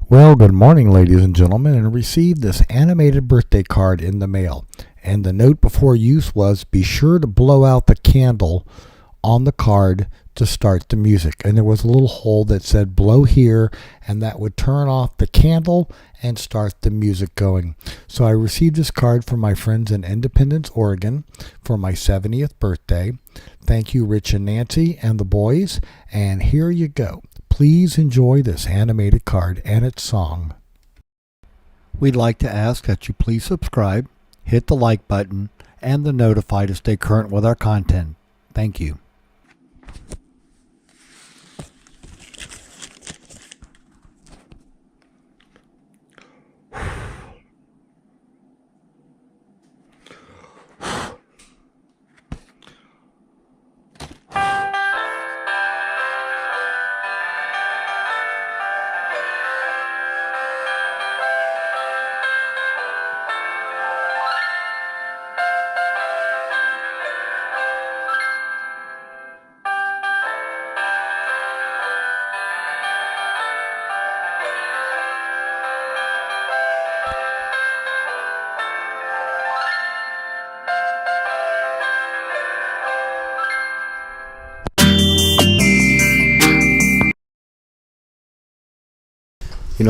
Well, good morning, ladies and gentlemen, and received this animated birthday card in the mail. And the note before use was be sure to blow out the candle on the card to start the music. And there was a little hole that said blow here, and that would turn off the candle and start the music going. So I received this card from my friends in Independence, Oregon for my 70th birthday. Thank you, Rich and Nancy and the boys. And here you go. Please enjoy this animated card and its song. We'd like to ask that you please subscribe, hit the like button, and the notify to stay current with our content. Thank you.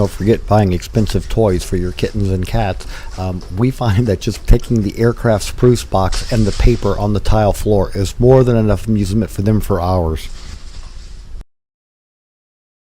Forget buying expensive toys for your kittens and cats. We find that just taking the aircraft spruce box and the paper on the tile floor is more than enough amusement for them for hours.